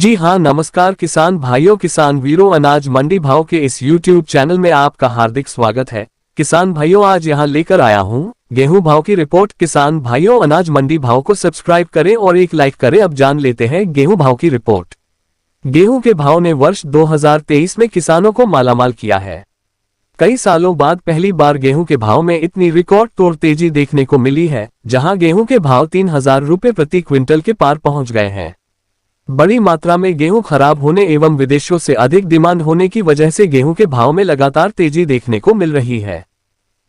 जी हाँ, नमस्कार किसान भाइयों, किसान वीरों, अनाज मंडी भाव के इस YouTube चैनल में आपका हार्दिक स्वागत है। किसान भाइयों, आज यहाँ लेकर आया हूँ गेहूं भाव की रिपोर्ट। किसान भाइयों, अनाज मंडी भाव को सब्सक्राइब करें और एक लाइक करें। अब जान लेते हैं गेहूं भाव की रिपोर्ट। गेहूं के भाव ने वर्ष 2023 में किसानों को मालामाल किया है। कई सालों बाद पहली बार गेहूं के भाव में इतनी रिकॉर्ड तोड़ तेजी देखने को मिली है, जहां गेहूं के भाव 3,000 रुपये प्रति क्विंटल के पार पहुंच गए हैं। बड़ी मात्रा में गेहूं खराब होने एवं विदेशों से अधिक डिमांड होने की वजह से गेहूं के भाव में लगातार तेजी देखने को मिल रही है।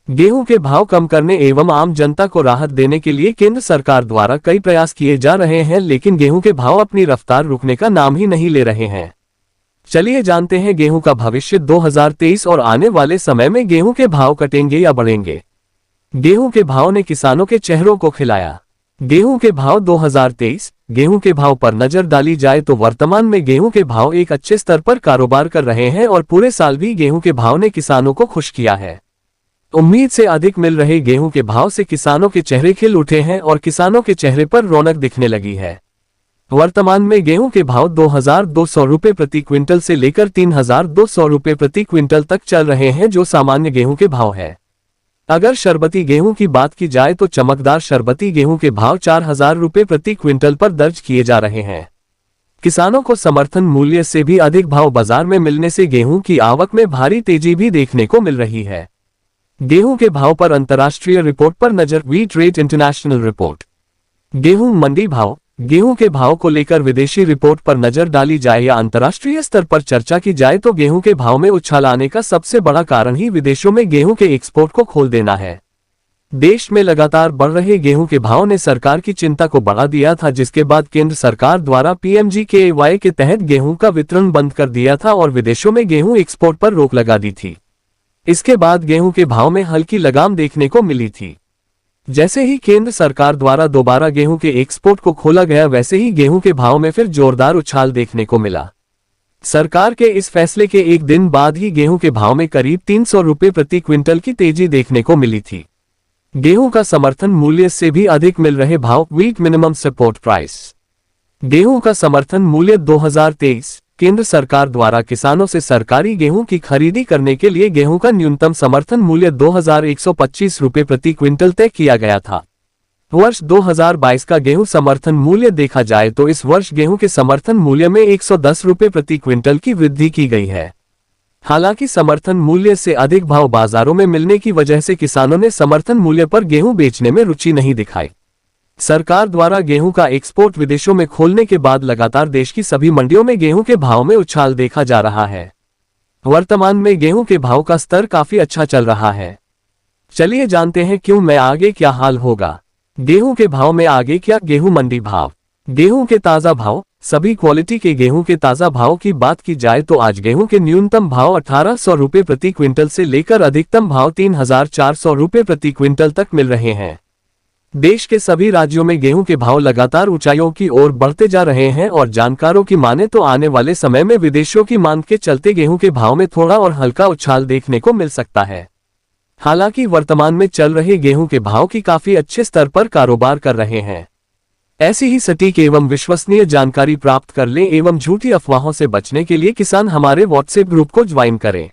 गेहूं के भाव कम करने एवं आम जनता को राहत देने के लिए केंद्र सरकार द्वारा कई प्रयास किए जा रहे हैं, लेकिन गेहूं के भाव अपनी रफ्तार रुकने का नाम ही नहीं ले रहे हैं। चलिए जानते हैं गेहूं का भविष्य 2023 और आने वाले समय में गेहूं के भाव घटेंगे या बढ़ेंगे। गेहूं के भाव ने किसानों के चेहरों को खिलाया। गेहूं के भाव 2023। गेहूं के भाव पर नजर डाली जाए तो वर्तमान में गेहूं के भाव एक अच्छे स्तर पर कारोबार कर रहे हैं और पूरे साल भी गेहूं के भाव ने किसानों को खुश किया है। उम्मीद से अधिक मिल रहे गेहूं के भाव से किसानों के चेहरे खिल उठे हैं और किसानों के चेहरे पर रौनक दिखने लगी है। वर्तमान में गेहूं के भाव 2,200 रुपये प्रति क्विंटल से लेकर 3,200 रुपये प्रति क्विंटल तक चल रहे हैं, जो सामान्य गेहूं के भाव है। अगर शरबती गेहूं की बात की जाए तो चमकदार शरबती गेहूं के भाव 4,000 रुपये प्रति क्विंटल पर दर्ज किए जा रहे हैं। किसानों को समर्थन मूल्य से भी अधिक भाव बाजार में मिलने से गेहूं की आवक में भारी तेजी भी देखने को मिल रही है। गेहूं के भाव पर अंतर्राष्ट्रीय रिपोर्ट पर नजर। Wheat rate international report. गेहूं मंडी भाव। गेहूं के भाव को लेकर विदेशी रिपोर्ट पर नजर डाली जाए या अंतर्राष्ट्रीय स्तर पर चर्चा की जाए तो गेहूं के भाव में उछाल आने का सबसे बड़ा कारण ही विदेशों में गेहूं के एक्सपोर्ट को खोल देना है। देश में लगातार बढ़ रहे गेहूं के भाव ने सरकार की चिंता को बढ़ा दिया था, जिसके बाद केंद्र सरकार द्वारा PMGKY के तहत गेहूं का वितरण बंद कर दिया था और विदेशों में गेहूं एक्सपोर्ट पर रोक लगा दी थी। इसके बाद गेहूं के भाव में हल्की लगाम देखने को मिली थी। जैसे ही केंद्र सरकार द्वारा दोबारा गेहूं के एक्सपोर्ट को खोला गया, वैसे ही गेहूं के भाव में फिर जोरदार उछाल देखने को मिला। सरकार के इस फैसले के एक दिन बाद ही गेहूं के भाव में करीब 300 रुपये प्रति क्विंटल की तेजी देखने को मिली थी। गेहूं का समर्थन मूल्य से भी अधिक मिल रहे भाव। Wheat minimum support price. गेहूं का समर्थन मूल्य 2023। केंद्र सरकार द्वारा किसानों से सरकारी गेहूं की खरीदी करने के लिए गेहूं का न्यूनतम समर्थन मूल्य 2,125 रुपये प्रति क्विंटल तय किया गया था। वर्ष 2022 का गेहूं समर्थन मूल्य देखा जाए तो इस वर्ष गेहूं के समर्थन मूल्य में 110 रुपये प्रति क्विंटल की वृद्धि की गई है। हालांकि समर्थन मूल्य से अधिक भाव बाजारों में मिलने की वजह से किसानों ने समर्थन मूल्य पर गेहूं बेचने में रुचि नहीं दिखाई। सरकार द्वारा गेहूं का एक्सपोर्ट विदेशों में खोलने के बाद लगातार देश की सभी मंडियों में गेहूं के भाव में उछाल देखा जा रहा है। वर्तमान में गेहूं के भाव का स्तर काफी अच्छा चल रहा है। चलिए जानते हैं क्यों में आगे क्या हाल होगा। गेहूं के भाव में आगे क्या। गेहूं मंडी भाव। गेहूं के ताजा भाव। सभी क्वालिटी के गेहूं के ताजा भाव की बात की जाए तो आज गेहूं के न्यूनतम भाव 1,800 रुपये प्रति क्विंटल से लेकर अधिकतम भाव 3,400 रुपये प्रति क्विंटल तक मिल रहे हैं। देश के सभी राज्यों में गेहूं के भाव लगातार ऊंचाइयों की ओर बढ़ते जा रहे हैं और जानकारों की माने तो आने वाले समय में विदेशों की मांग के चलते गेहूं के भाव में थोड़ा और हल्का उछाल देखने को मिल सकता है। हालांकि वर्तमान में चल रहे गेहूं के भाव की काफी अच्छे स्तर पर कारोबार कर रहे हैं। ऐसी ही सटीक एवं विश्वसनीय जानकारी प्राप्त कर लें एवं झूठी अफवाहों से बचने के लिए किसान हमारे व्हाट्सएप ग्रुप को ज्वाइन करें।